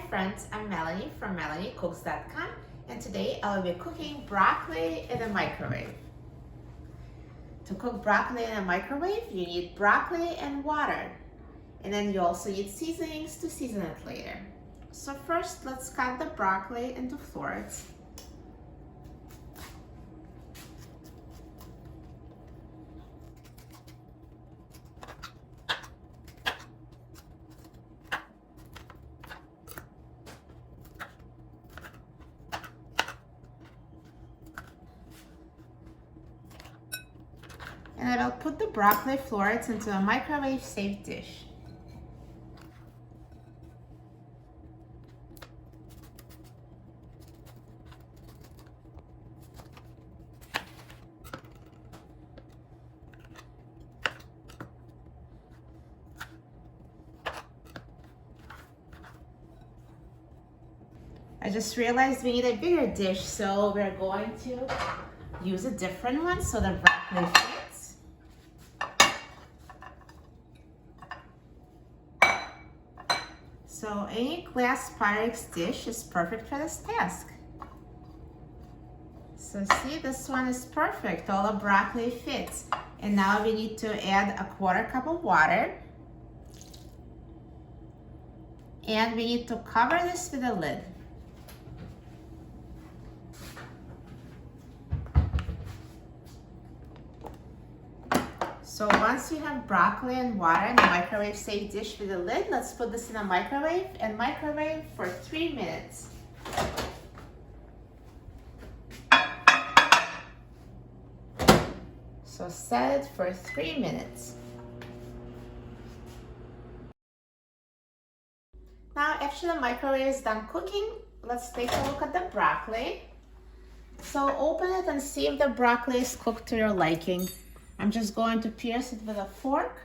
friends, I'm Melanie from MelanieCooks.com, and today I'll be cooking broccoli in the microwave. To cook broccoli in a microwave, you need broccoli and water, and then you also need seasonings to season it later. So first, let's cut the broccoli into florets. And I will put the broccoli florets into a microwave-safe dish. I just realized we need a bigger dish, so we're going to use a different one so the broccoli fits. So any glass Pyrex dish is perfect for this task. So see, this one is perfect, all the broccoli fits. And now we need to add a 1/4 cup of water. And we need to cover this with a lid. So once you have broccoli and water in a microwave-safe dish with a lid, let's put this in a microwave and microwave for 3 minutes. So set it for 3 minutes. Now, after the microwave is done cooking, let's take a look at the broccoli. So open it and see if the broccoli is cooked to your liking. I'm just going to pierce it with a fork.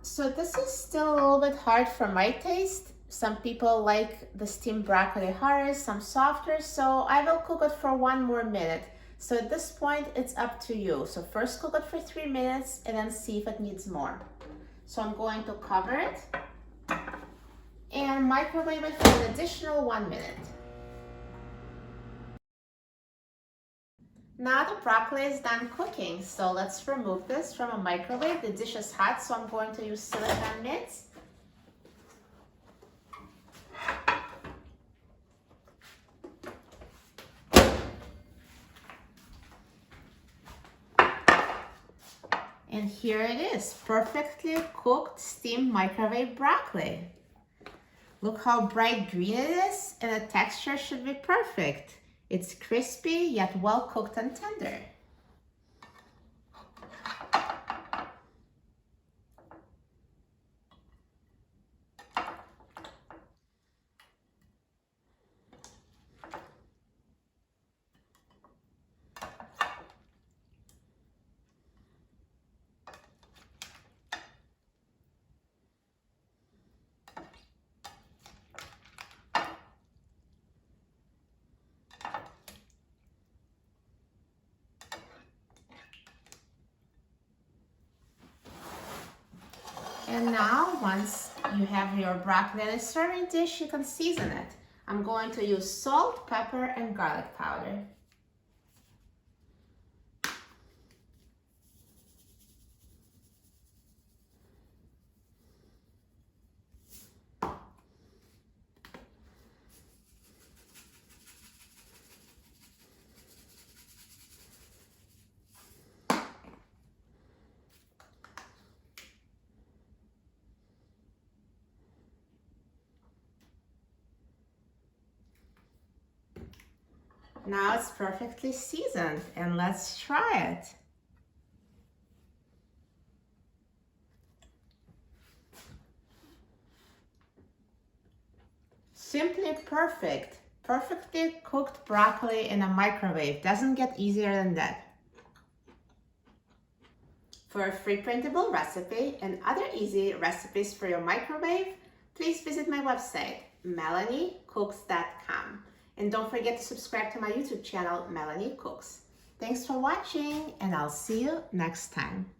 So this is still a little bit hard for my taste. Some people like the steamed broccoli harder, some softer, so I will cook it for 1 more minute. So at this point, it's up to you. So first cook it for 3 minutes and then see if it needs more. So I'm going to cover it and microwave it for an additional 1 minute. Now the broccoli is done cooking, so let's remove this from a microwave. The dish is hot, so I'm going to use silicone mitts. And here it is, perfectly cooked steamed microwave broccoli. Look how bright green it is, and the texture should be perfect. It's crispy, yet well cooked and tender. And now, once you have your broccoli in a serving dish, you can season it. I'm going to use salt, pepper, and garlic powder. Now it's perfectly seasoned, and let's try it. Simply perfect. Perfectly cooked broccoli in a microwave. Doesn't get easier than that. For a free printable recipe and other easy recipes for your microwave, please visit my website, MelanieCooks.com. And don't forget to subscribe to my YouTube channel, Melanie Cooks. Thanks for watching, and I'll see you next time.